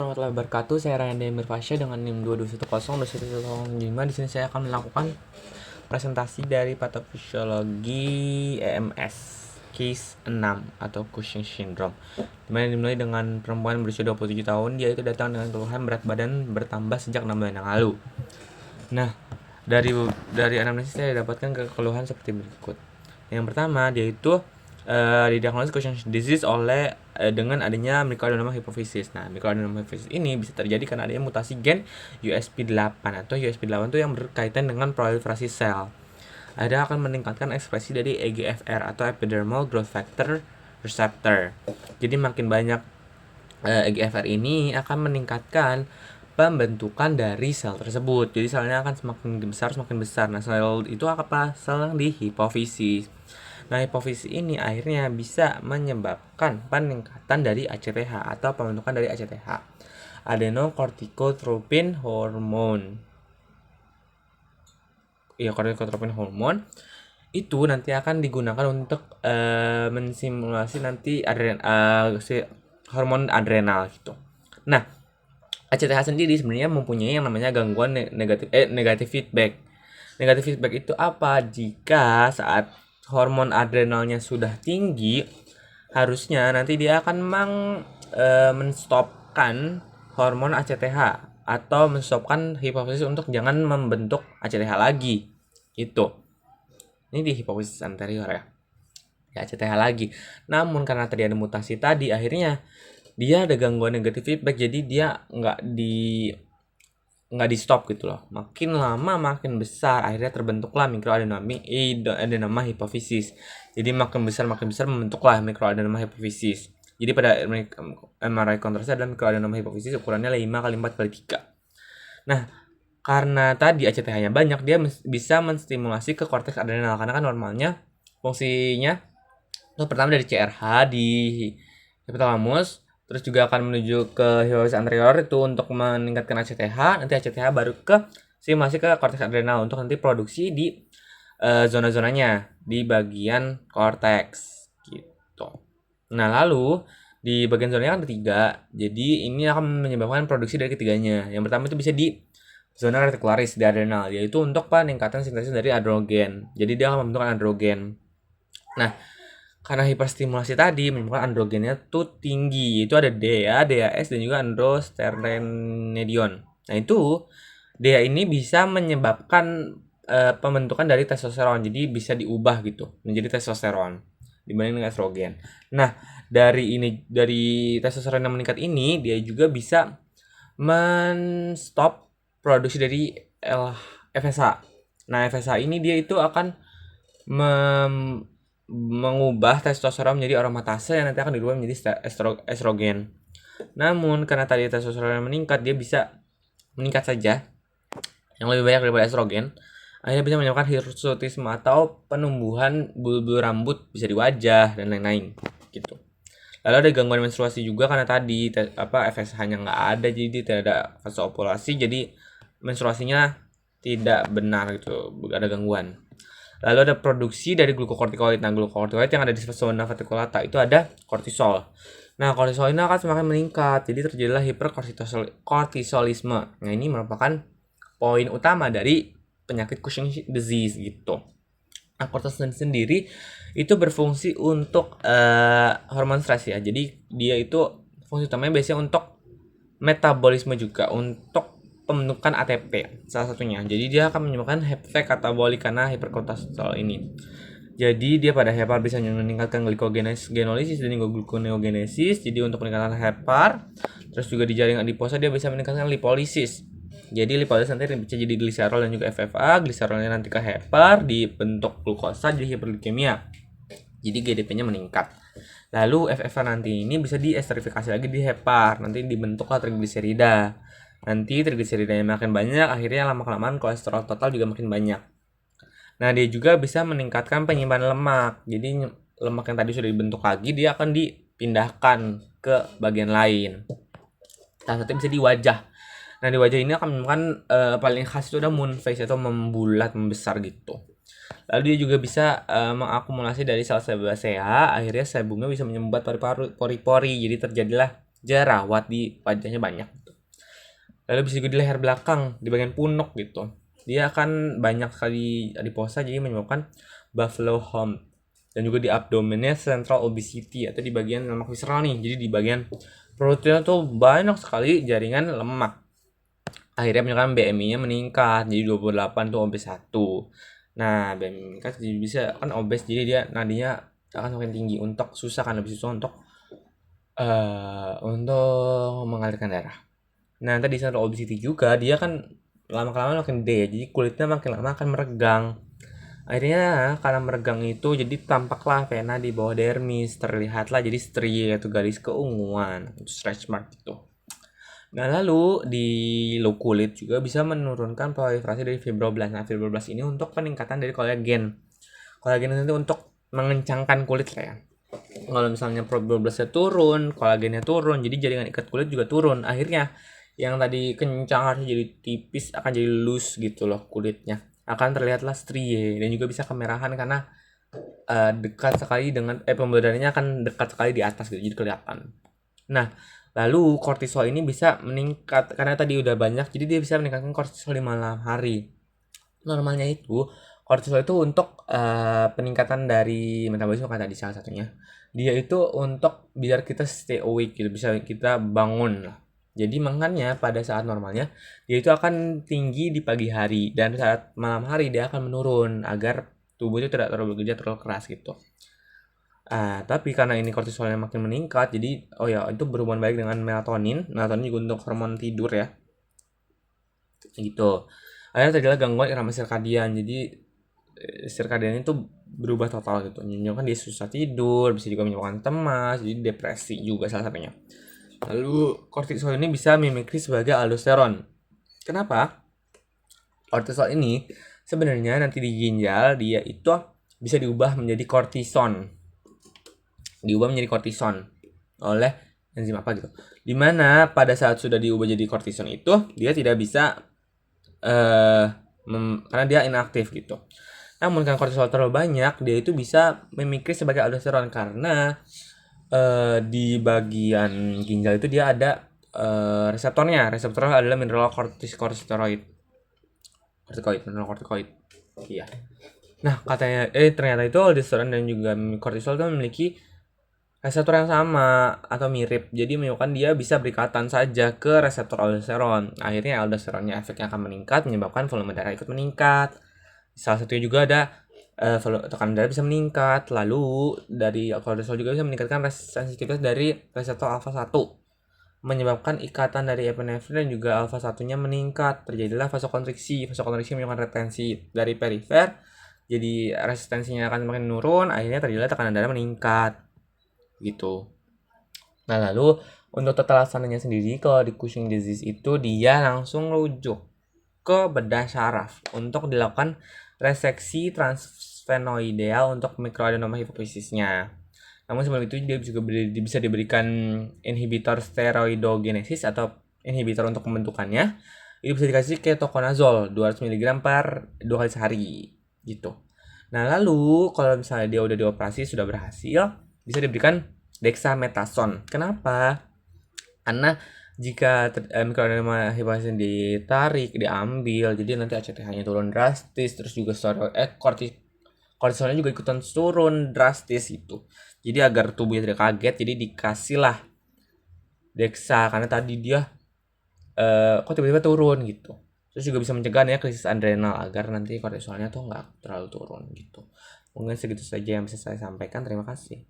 Warahmatullahi wabarakatuh. Saya Ryan Demir Fasya dengan NIM 2210211005. Di sini saya akan melakukan presentasi dari patofisiologi EMS case 6 atau Cushing syndrome. Dimana dimulai dengan perempuan berusia 27 tahun, dia itu datang dengan keluhan berat badan bertambah sejak 6 bulan yang lalu. Nah, dari anamnesis saya dapatkan keluhan seperti berikut. Yang pertama, dia itu didiagnosis Cushing disease oleh dengan adanya microadenoma hypophysis. Nah, microadenoma hypophysis ini bisa terjadi karena adanya mutasi gen USP8 atau USP8 itu yang berkaitan dengan proliferasi sel. Ada akan meningkatkan ekspresi dari EGFR atau epidermal growth factor receptor. Jadi makin banyak EGFR ini akan meningkatkan pembentukan dari sel tersebut. Jadi selnya akan semakin besar. Nah, sel itu apa? Sel yang di hipofisis. Nah, hipofisis ini akhirnya bisa menyebabkan peningkatan dari ACTH atau pembentukan dari ACTH, adenocorticotropin hormone. Corticotropin hormone itu nanti akan digunakan untuk mensimulasi nanti hormon adrenal gitu. Nah, ACTH sendiri sebenarnya mempunyai yang namanya gangguan negatif feedback. Negatif feedback itu apa? Jika saat hormon adrenalnya sudah tinggi, harusnya nanti dia akan menstopkan hormon ACTH atau menstopkan hipofisis untuk jangan membentuk ACTH lagi. Itu. Ini di hipofisis anterior ya. ACTH lagi. Namun karena tadi ada mutasi tadi, akhirnya dia ada gangguan negatif feedback, jadi dia nggak di stop gitu loh. Makin lama makin besar, akhirnya terbentuklah microadenoma hypophysis. Jadi makin besar membentuklah microadenoma hypophysis. Jadi pada MRI kontrasnya adalah microadenoma hypophysis ukurannya 5x4x3. Nah, karena tadi ACTH-nya banyak, dia bisa menstimulasi ke korteks adrenal, karena kan normalnya fungsinya itu pertama dari CRH di hipotalamus, terus juga akan menuju ke hipofisis anterior itu untuk meningkatkan ACTH, nanti ACTH baru ke stimulasi ke korteks adrenal untuk nanti produksi di zona-zonanya di bagian korteks gitu. Nah, lalu di bagian zonanya kan ada 3, jadi ini akan menyebabkan produksi dari ketiganya. Yang pertama itu bisa di zona reticularis di adrenal, yaitu untuk peningkatan sintesis dari androgen. Jadi dia akan membentuk androgen. Nah, karena hiperstimulasi tadi menyebabkan androgennya tuh tinggi, itu ada DA, DAS dan juga androstenedion. Nah, itu DA ini bisa menyebabkan pembentukan dari testosteron, jadi bisa diubah gitu menjadi testosteron dibanding dengan estrogen. Nah, dari testosteron yang meningkat ini, dia juga bisa menstop produksi dari FSH. Nah, FSH ini dia itu akan mengubah testosteron menjadi aromatase yang nanti akan dirubah menjadi estrogen. Namun karena tadi testosteron meningkat, dia bisa meningkat saja yang lebih banyak daripada estrogen, akhirnya bisa menyebabkan hirsutisme atau penumbuhan bulu-bulu rambut bisa di wajah dan lain-lain gitu. Lalu ada gangguan menstruasi juga karena tadi FSH-nya nggak ada, jadi tidak ada fase ovulasi, jadi menstruasinya tidak benar gitu, ada gangguan. Lalu ada produksi dari glukokortikoid. Nah, glukokortikoid yang ada di zona reticulata itu ada kortisol. Nah, kortisol ini akan semakin meningkat, jadi terjadilah hiperkortisolisme. Nah, ini merupakan poin utama dari penyakit Cushing disease gitu. Nah, kortisol sendiri itu berfungsi untuk hormon stres ya. Jadi dia itu fungsi utamanya biasanya untuk metabolisme juga, untuk pembentukan ATP salah satunya. Jadi dia akan menyebabkan efek katabolik karena hiperkortisol ini. Jadi dia pada hepar bisa meningkatkan glycogenolisis dan gluconeogenesis. Jadi untuk peningkatan hepar, terus juga di jaringan adiposa dia bisa meningkatkan lipolisis. Jadi lipolisis nanti bisa jadi gliserol dan juga FFA. Gliserolnya nanti ke hepar, dibentuk glukosa jadi hiperglikemia. Jadi GDP-nya meningkat. Lalu FFA nanti ini bisa diesterifikasi lagi di hepar. Nanti dibentuklah trigliserida. Nanti trigliseridanya makin banyak, akhirnya lama-kelamaan kolesterol total juga makin banyak. Nah, dia juga bisa meningkatkan penyimpanan lemak. Jadi lemak yang tadi sudah dibentuk lagi, dia akan dipindahkan ke bagian lain. Salah satunya bisa di wajah. Nah, di wajah ini akan menyebabkan paling khas itu ada moon face atau membulat, membesar gitu. Lalu dia juga bisa mengakumulasi dari sel sebasea, akhirnya sebumnya bisa menyumbat pori-pori. Jadi terjadilah jerawat di wajahnya banyak gitu. Lalu bisa juga di leher belakang, di bagian punuk gitu. Dia akan banyak sekali adiposa jadi menyebabkan buffalo hump. Dan juga di abdomennya central obesity atau di bagian lemak visceral nih. Jadi di bagian perutnya tuh banyak sekali jaringan lemak. Akhirnya misalkan BMI-nya meningkat jadi 28 tuh obes 1. Nah, BMI meningkat jadi bisa kan obes jadi dia nadinya akan semakin tinggi untuk susah kan lebih susah untuk mengalirkan darah. Nah, tadi central obesity juga dia kan lama-kelamaan makin gede ya, jadi kulitnya makin lama akan meregang. Akhirnya karena meregang itu jadi tampaklah pena di bawah dermis, terlihatlah jadi strie atau garis keunguan, itu stretch mark gitu. Nah, lalu di low kulit juga bisa menurunkan proliferasi dari fibroblast. Nah, fibroblast ini untuk peningkatan dari kolagen. Kolagen itu untuk mengencangkan kulit lah ya. Kalau misalnya fibroblastnya turun, kolagennya turun, jadi jaringan ikat kulit juga turun. Akhirnya yang tadi kencang harus jadi tipis, akan jadi loose gitu loh kulitnya. Akan terlihatlah strie dan juga bisa kemerahan karena dekat sekali dengan pembuluh darahnya akan dekat sekali di atas gitu, jadi kelihatan. Nah, lalu kortisol ini bisa meningkat karena tadi udah banyak, jadi dia bisa meningkatkan kortisol di malam hari. Normalnya itu kortisol itu untuk peningkatan dari metabolisme kan tadi salah satunya. Dia itu untuk biar kita stay awake gitu, bisa kita bangun lah. Jadi makanya pada saat normalnya dia itu akan tinggi di pagi hari dan saat malam hari dia akan menurun agar tubuh itu tidak terlalu bekerja terlalu keras gitu. Tapi karena ini kortisolnya makin meningkat, jadi itu berhubungan baik dengan melatonin. Melatonin juga untuk hormon tidur ya. Gitu. Akhirnya terjadilah gangguan irama sirkadian. Jadi sirkadian itu berubah total gitu. Menyebabkan dia susah tidur, bisa juga menyebabkan cemas, jadi depresi juga salah satunya. Lalu kortisol ini bisa mimikri sebagai aldosteron. Kenapa? Kortisol ini sebenarnya nanti di ginjal dia itu bisa diubah menjadi kortison oleh enzim apa gitu. Dimana pada saat sudah diubah jadi kortison itu dia tidak bisa karena dia inaktif gitu. Namun kan kortisol terlalu banyak dia itu bisa mimikri sebagai aldosteron karena di bagian ginjal itu dia ada reseptornya. Reseptornya adalah mineral kortikosteroid. Mineral kortikoid. Iya. Nah, ternyata itu aldosteron dan juga kortisol itu memiliki reseptor yang sama atau mirip, jadi menyebabkan dia bisa berikatan saja ke reseptor aldosteron. Akhirnya aldosteronnya efeknya akan meningkat, menyebabkan volume darah ikut meningkat. Salah satunya juga ada tekanan darah bisa meningkat. Lalu dari kortisol juga bisa meningkatkan sensitivitas dari reseptor alfa 1, menyebabkan ikatan dari epinefrin dan juga alfa 1-nya meningkat. Terjadilah vasokonstriksi. Vasokonstriksi menyebabkan retensi dari perifer, jadi resistensinya akan semakin menurun. Akhirnya terjadilah tekanan darah meningkat gitu. Nah, lalu untuk tata laksananya sendiri kalau di Cushing disease itu dia langsung rujuk ke bedah syaraf untuk dilakukan reseksi transfenoidal untuk mikroadenoma hipofisisnya. Namun sebelum itu dia juga bisa diberikan inhibitor steroidogenesis atau inhibitor untuk pembentukannya. Itu bisa dikasih ketoconazole 200 mg per 2 kali sehari gitu. Nah, lalu kalau misalnya dia udah dioperasi sudah berhasil, bisa diberikan dexamethasone. Kenapa? Karena jika mikroadenoma hipofisis ditarik, diambil, jadi nanti ACTH-nya turun drastis, terus juga kortisolnya juga ikutan turun drastis itu. Jadi agar tubuhnya tidak kaget, jadi dikasihlah dexa karena tadi dia kok tiba-tiba turun gitu. Terus juga bisa mencegah ya krisis adrenal agar nanti kortisolnya tuh nggak terlalu turun gitu. Mungkin segitu saja yang bisa saya sampaikan. Terima kasih.